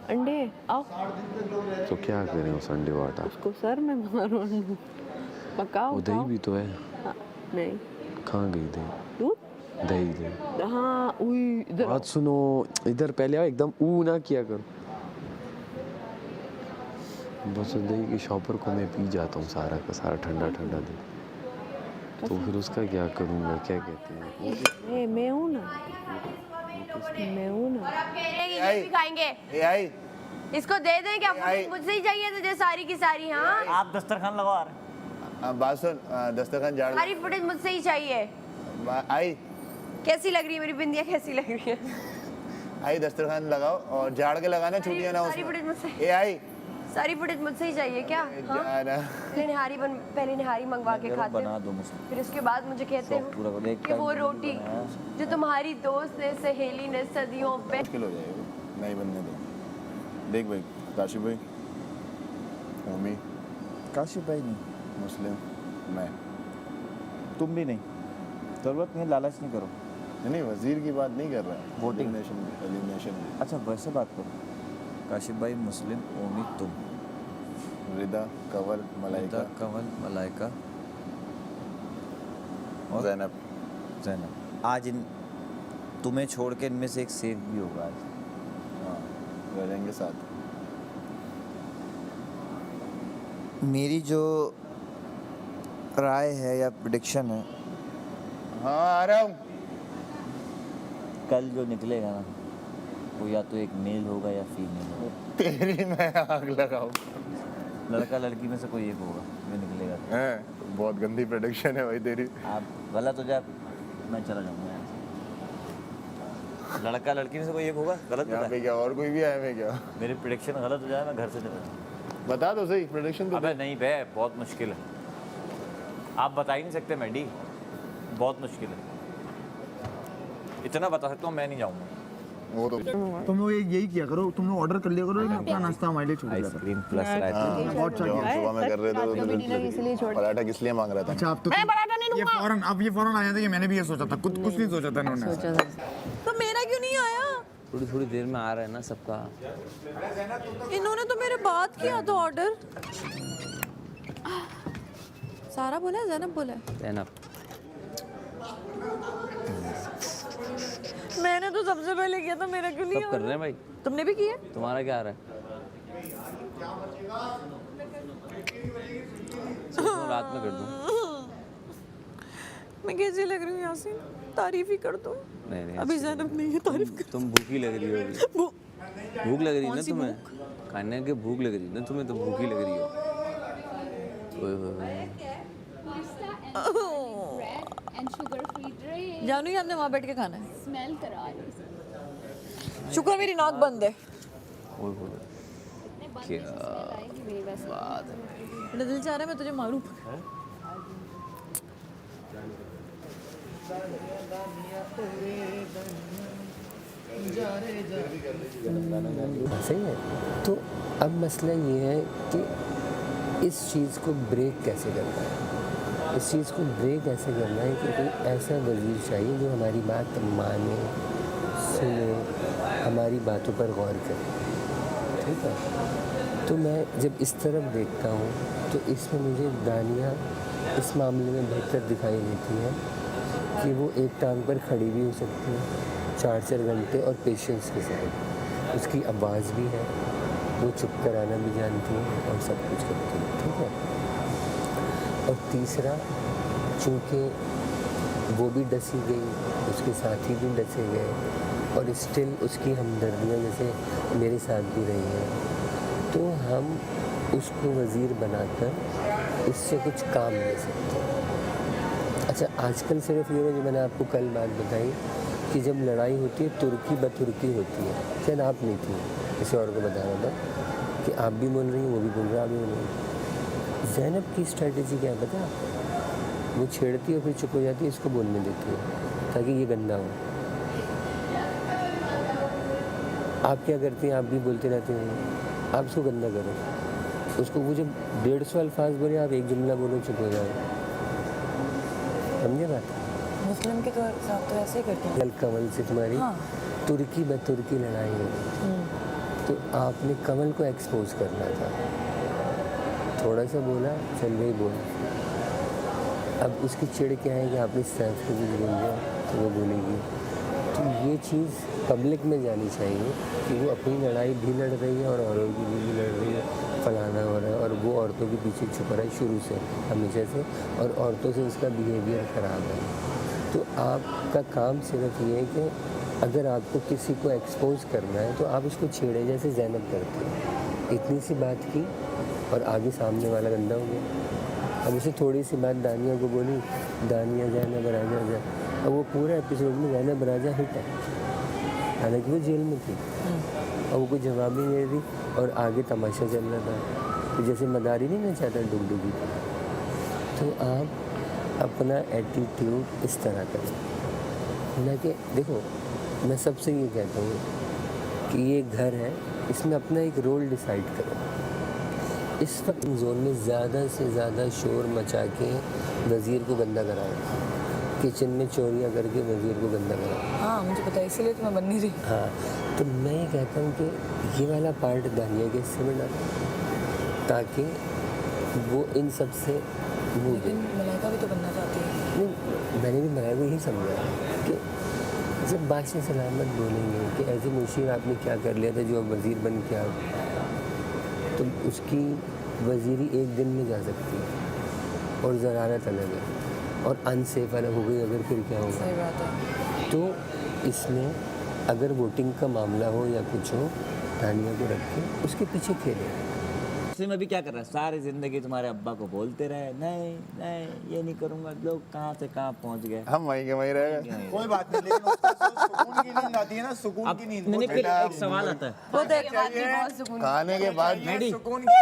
अंडे आओ। तो क्या करें उस अंडे को हटा? उसको सर में मारो, पकाओ। वो दही भी तो है। हाँ, नहीं कहाँ गई दही? दूध दही हाँ। उई इधर बात सुनो, इधर पहले आओ, एकदम ऊ ना किया करो। बस दही की शॉपर को मैं पी जाता हूँ सारा का सारा, ठंडा ठंडा दही। तो फिर उसका क्या करूँगा, क्या कहते हैं? मैं हूँ ना, मैं हूँ ना। ये भी खाएंगे। इसको दे दें क्या? मुझसे ही चाहिए तुझे सारी की सारी। हाँ आप दस्तरखान लगाओ यार। बात सुन, दस्तरखान झाड़। सारी फुटेज मुझसे ही चाहिए। आई कैसी लग रही है मेरी बिंदिया, कैसी लग रही है? आई दस्तरखान लगाओ और झाड़ के लगाना, छुट्टियां ना सारी फुटेज मुझसे। ए आई सारी फुटेज मुझसे ही चाहिए क्या? हाँ? पहले निहारी मंगवा के खाते बना हो, दो मुझसे। फिर उसके बाद मुझे कहते हो पूरा कर दे, एक कि वो टाइम रोटी जो तुम्हारी दोस्त ने सहेली ने सदियों पे। मुश्किल हो जाएगा, नहीं बनने दो। देख भाई, काशिफ भाई, होमी, काशिफ भाई नहीं, मुस्लिम, मैं। तुम भी नहीं, जरूरत नहीं, लालच नहीं करो। नहीं, वजीर की बात नहीं कर रहा, वोटिंग एलिमिनेशन। अच्छा वैसे बात करो, काशिफ भाई मुस्लिम, ओमी तुम, रिदा, कंवल, मलाइका, कंवल, मलाइका और ज़ैनब। आज इन तुम्हें छोड़ के इनमें से एक सेफ भी होगा आज। हाँ, रहेंगे साथ। मेरी जो राय है या प्रेडिक्शन है, हाँ आ रहा हूँ। कल जो निकलेगा ना वो या तो एक मेल होगा या फीमेल होगा। तेरी मैं आग लगाऊं। लड़का लड़की में से कोई एक होगा जो निकलेगा। हैं, बहुत गंदी प्रेडिक्शन है भाई तेरी। आप गलत हो जाए मैं चला जाऊंगा यहाँ से। लड़का लड़की में से कोई एक होगा, गलत यहाँ बता। पे क्या और कोई भी आया है क्या? मेरी प्रेडिक्शन गलत हो जाए मैं घर से चला जाऊंगा। बता दो सही प्रेडिक्शन। अबे नहीं बे, बहुत मुश्किल है, आप बता ही नहीं सकते मैडी, बहुत मुश्किल है। इतना बता सकता हूँ मैं नहीं जाऊँगा। वो तो तुम लोग यही किया करो, तुम लोग ऑर्डर कर लिया करो, अपना नाश्ता हमारे लिए छोड़ दिया करो। आइसक्रीम प्लस रायता। बहुत जो हम सुबह में कर रहे थे इसलिए तो पराठा किस लिए मांग रहा था? अच्छा, अब तो ये फौरन आ जाता कि मैंने भी ये सोचा था, कुछ नहीं सोचा था इन्होंने। तो मेरा क्यों नहीं आया? थोड़ी थोड़ी देर में आ रहा है ना सबका। इन्होंने तो मेरे बाद किया था ऑर्डर। सारा बोला है, ज़ैनब बोला है? ज़ैनब। मैंने तो सबसे पहले किया था, मेरा क्यों नहीं सब कर रहे हैं भाई। तुमने भी किया? तुम्हारा क्या आ रहा है? रात में कर दूं। मैं कैसी लग रही हूँ यासीन? तारीफ ही कर दो। नहीं नहीं, अभी ज़ैनब नहीं है, तारीफ कर। तुम भूखी लग रही हो अभी। भूख लग रही है ना तुम्हें? खाने की भूख लग रही है ना तुम्हें? तो भूखी लग रही हो। ओए होए। जानू हमने वहाँ बैठ के खाना है। स्मेल करा रही। शुक्र मेरी नाक बंद है। ओए होए। क्या बात है। मेरा दिल चाह रहा है मैं तुझे मारूं। सही है। तो अब मसला ये है कि इस चीज़ को ब्रेक कैसे करना है। इस चीज़ को ब्रेक ऐसे करना है कि कोई ऐसा वज़ीर चाहिए जो हमारी बात माने, सुने, हमारी बातों पर गौर करे। ठीक है। तो मैं जब इस तरफ देखता हूँ तो इसमें मुझे दानिया इस मामले में बेहतर दिखाई देती है कि वो एक टांग पर खड़ी भी हो सकती है 4-4 घंटे और पेशेंस के साथ। उसकी आवाज़ भी है, वो चुप कराना भी जानती है और सब कुछ करती है। ठीक है। और तीसरा, चूँकि वो भी डसी गई, उसके साथी भी डसे गए और स्टिल उसकी हमदर्दियाँ जैसे मेरे साथ भी रही हैं, तो हम उसको वज़ीर बनाकर इससे कुछ काम ले सकते हैं। अच्छा, आजकल सिर्फ ये जो मैंने आपको कल बात बताई कि जब लड़ाई होती है तुर्की बतुर्की होती है, शायद आप नहीं थी, किसी और को बता रहा था कि आप भी बोल रही हैं, वो भी बोल रहा, आप भी बोल रही हैं। ज़ैनब की स्ट्रेटजी क्या है पता? वो छेड़ती है फिर चुप हो जाती है, इसको बोलने देती है ताकि ये गंदा हो। आप क्या करती हैं? आप भी बोलते रहते हैं, आप उसको गंदा करो। उसको वो जब 150 अल्फाज बोले, आप एक जुमला बोलो, चुप हो जाओ। समझे बात? मुस्लिम के साथ तो ऐसे ही करते हैं। कल कंवल से तुम्हारी तुर्की बतुर्की लड़ाई हो, तो आपने कमल को एक्सपोज करना था। थोड़ा सा बोला, चल भाई बोल। अब उसकी चिड़ क्या है कि आपने सैफ को कुछ बोल दिया तो वो बोलेगी। तो ये चीज़ पब्लिक में जानी चाहिए कि वो अपनी लड़ाई भी लड़ रही है और औरों की भी लड़ रही है, फलाना हो रहा है, और वो औरतों के पीछे छुपा रहा है शुरू से, हमेशा से, और औरतों से उसका बिहेवियर ख़राब है। तो आपका काम सिर्फ ये है कि अगर आपको किसी को एक्सपोज करना है तो आप उसको छेड़े, जैसे ज़ैनब करती है। इतनी सी बात की और आगे सामने वाला गंदा हो गया। अब उसे थोड़ी सी बात दानिया को बोली, दानिया ज़ैनब राजा जा, अब वो पूरा एपिसोड में ज़ैनब राजा हिट है, हालांकि वो जेल में थी और वो कोई जवाब ही नहीं दे रही और आगे तमाशा चल रहा था। तो जैसे मदारी नहीं ना चाहता डुगडुगी, तो आप अपना एटीट्यूड इस तरह करें ना कि देखो, मैं सबसे ये कहता हूँ कि ये घर है, इसमें अपना एक रोल डिसाइड करो। इस वक्त जोन में ज़्यादा से ज़्यादा शोर मचा के वज़ीर को गंदा कराओ, किचन में चोरियाँ करके वज़ीर को गंदा कराओ। हाँ मुझे पता है, इसीलिए तो मैं बन नहीं रही। हाँ, तो मैं ये कहता हूँ कि ये वाला पार्ट दानिया के हिस्से में डालो ताकि वो इन सब से मुँह दे। लेकिन मलाइका भी तो बनना चाहती है। नहीं, मैंने भी मलाइका यही समझा कि जब बादशाह सलामत बोलेंगे कि ऐसे मुशीर आपने क्या कर लिया था जो अब वज़ीर बन के आओ, तो उसकी वज़ीरी एक दिन में जा सकती है और ज़रारत अलग है और अनसेफ अलग हो गई, अगर फिर क्या होगा। सही बात है। तो इसमें अगर वोटिंग का मामला हो या कुछ हो, दानिया को रख के उसके पीछे खेले। में भी क्या कर रहा है, सारी जिंदगी तुम्हारे अब्बा को बोलते रहे, नहीं नहीं ये नहीं करूंगा, लोग कहाँ से कहाँ पहुँच गए। हम वहीं के वहीं रह गए। कोई बात नहीं, लेकिन उसको सुकून की नींद आती है ना, सुकून की नींद। नहीं, फिर एक सवाल आता है, खुद एक बात की बहुत सुकून खाने के बाद सुकून की